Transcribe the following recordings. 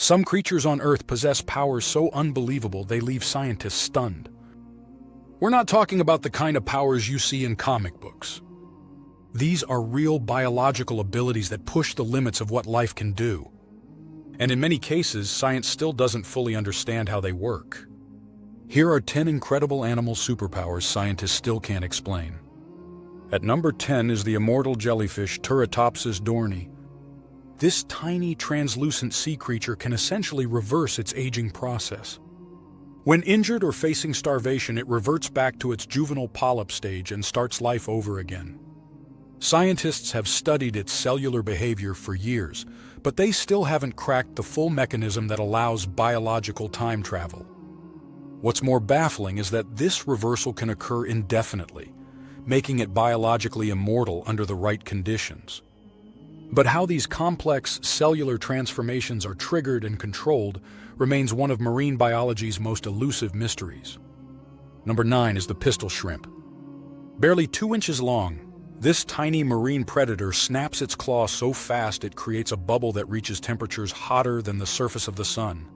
Some creatures on Earth possess powers so unbelievable they leave scientists stunned. We're not talking about the kind of powers you see in comic books. These are real biological abilities that push the limits of what life can do. And in many cases, science still doesn't fully understand how they work. Here are 10 incredible animal superpowers scientists still can't explain. At number 10 is the immortal jellyfish Turritopsis dohrnii. This tiny, translucent sea creature can essentially reverse its aging process. When injured or facing starvation, it reverts back to its juvenile polyp stage and starts life over again. Scientists have studied its cellular behavior for years, but they still haven't cracked the full mechanism that allows biological time travel. What's more baffling is that this reversal can occur indefinitely, making it biologically immortal under the right conditions. But how these complex cellular transformations are triggered and controlled remains one of marine biology's most elusive mysteries. Number 9 is the pistol shrimp. Barely 2 inches long, this tiny marine predator snaps its claw so fast it creates a bubble that reaches temperatures hotter than the surface of the sun.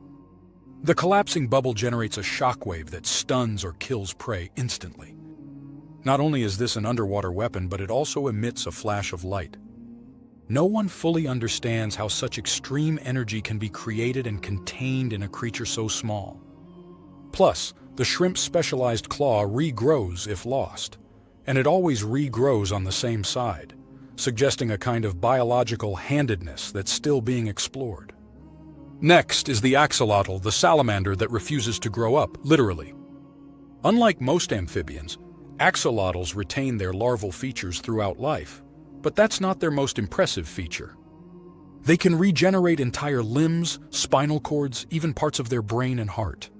The collapsing bubble generates a shockwave that stuns or kills prey instantly. Not only is this an underwater weapon, but it also emits a flash of light. No one fully understands how such extreme energy can be created and contained in a creature so small. Plus, the shrimp's specialized claw regrows if lost, and it always regrows on the same side, suggesting a kind of biological handedness that's still being explored. Next is the axolotl, the salamander that refuses to grow up, literally. Unlike most amphibians, axolotls retain their larval features throughout life. But that's not their most impressive feature. They can regenerate entire limbs, spinal cords, even parts of their brain and heart.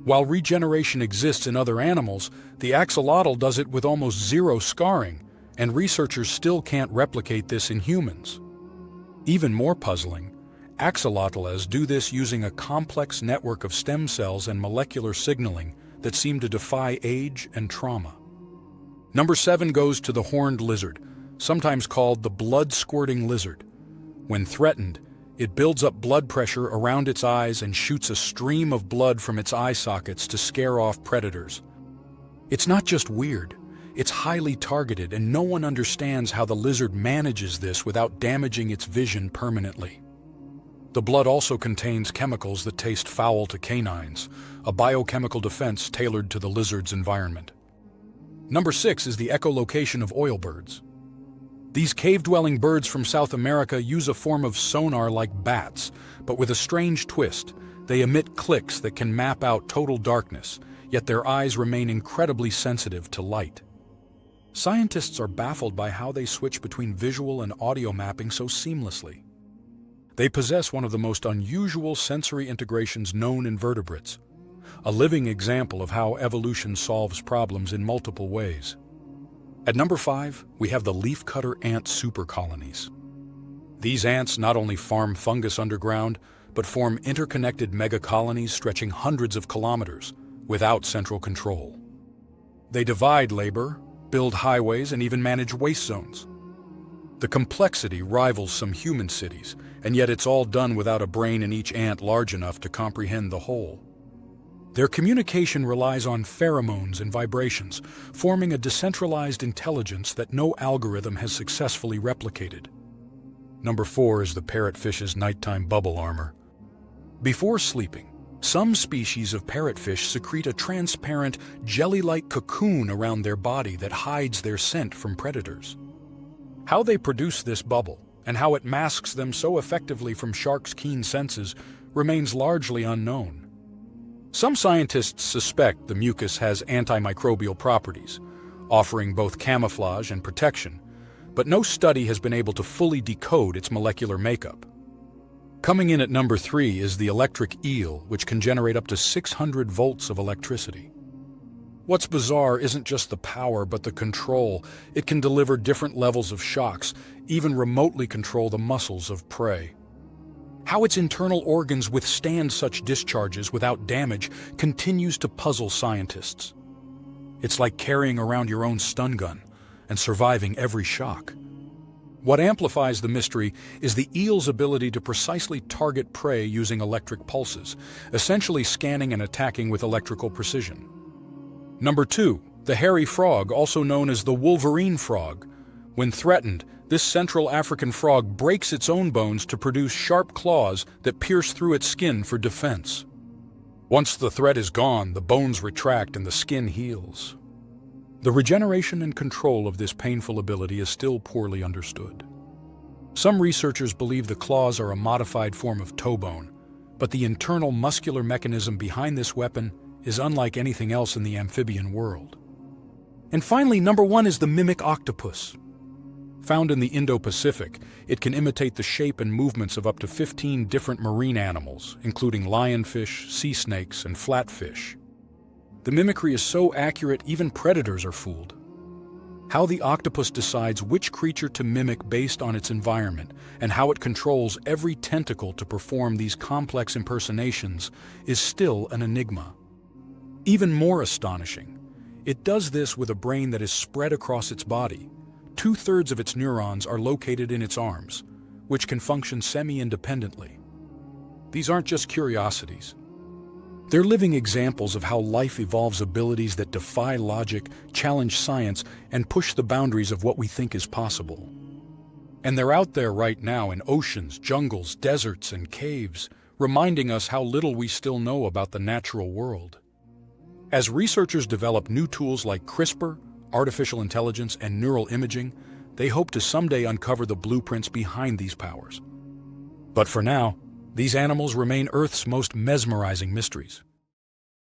While regeneration exists in other animals, the axolotl does it with almost zero scarring, and researchers still can't replicate this in humans. Even more puzzling, axolotls do this using a complex network of stem cells and molecular signaling that seem to defy age and trauma. Number 7 goes to the horned lizard, sometimes called the blood-squirting lizard. When threatened, it builds up blood pressure around its eyes and shoots a stream of blood from its eye sockets to scare off predators. It's not just weird, it's highly targeted, and no one understands how the lizard manages this without damaging its vision permanently. The blood also contains chemicals that taste foul to canines, a biochemical defense tailored to the lizard's environment. Number 6 is the echolocation of oilbirds. These cave-dwelling birds from South America use a form of sonar like bats, but with a strange twist. They emit clicks that can map out total darkness, yet their eyes remain incredibly sensitive to light. Scientists are baffled by how they switch between visual and audio mapping so seamlessly. They possess one of the most unusual sensory integrations known in vertebrates, a living example of how evolution solves problems in multiple ways. At number 5, we have the leafcutter ant supercolonies. These ants not only farm fungus underground, but form interconnected megacolonies stretching hundreds of kilometers without central control. They divide labor, build highways, and even manage waste zones. The complexity rivals some human cities, and yet it's all done without a brain in each ant large enough to comprehend the whole. Their communication relies on pheromones and vibrations, forming a decentralized intelligence that no algorithm has successfully replicated. Number 4 is the parrotfish's nighttime bubble armor. Before sleeping, some species of parrotfish secrete a transparent, jelly-like cocoon around their body that hides their scent from predators. How they produce this bubble, and how it masks them so effectively from sharks' keen senses, remains largely unknown. Some scientists suspect the mucus has antimicrobial properties, offering both camouflage and protection, but no study has been able to fully decode its molecular makeup. Coming in at number 3 is the electric eel, which can generate up to 600 volts of electricity. What's bizarre isn't just the power, but the control. It can deliver different levels of shocks, even remotely control the muscles of prey. How its internal organs withstand such discharges without damage continues to puzzle scientists. It's like carrying around your own stun gun and surviving every shock. What amplifies the mystery is the eel's ability to precisely target prey using electric pulses, essentially scanning and attacking with electrical precision. Number 2, the hairy frog, also known as the wolverine frog. When threatened, this Central African frog breaks its own bones to produce sharp claws that pierce through its skin for defense. Once the threat is gone, the bones retract and the skin heals. The regeneration and control of this painful ability is still poorly understood. Some researchers believe the claws are a modified form of toe bone, but the internal muscular mechanism behind this weapon is unlike anything else in the amphibian world. And finally, number 1 is the mimic octopus. Found in the Indo-Pacific, it can imitate the shape and movements of up to 15 different marine animals, including lionfish, sea snakes, and flatfish. The mimicry is so accurate, even predators are fooled. How the octopus decides which creature to mimic based on its environment and how it controls every tentacle to perform these complex impersonations is still an enigma. Even more astonishing, it does this with a brain that is spread across its body. 2/3 of its neurons are located in its arms, which can function semi-independently. These aren't just curiosities. They're living examples of how life evolves abilities that defy logic, challenge science, and push the boundaries of what we think is possible. And they're out there right now in oceans, jungles, deserts, and caves, reminding us how little we still know about the natural world. As researchers develop new tools like CRISPR, artificial intelligence, and neural imaging, they hope to someday uncover the blueprints behind these powers. But for now, these animals remain Earth's most mesmerizing mysteries.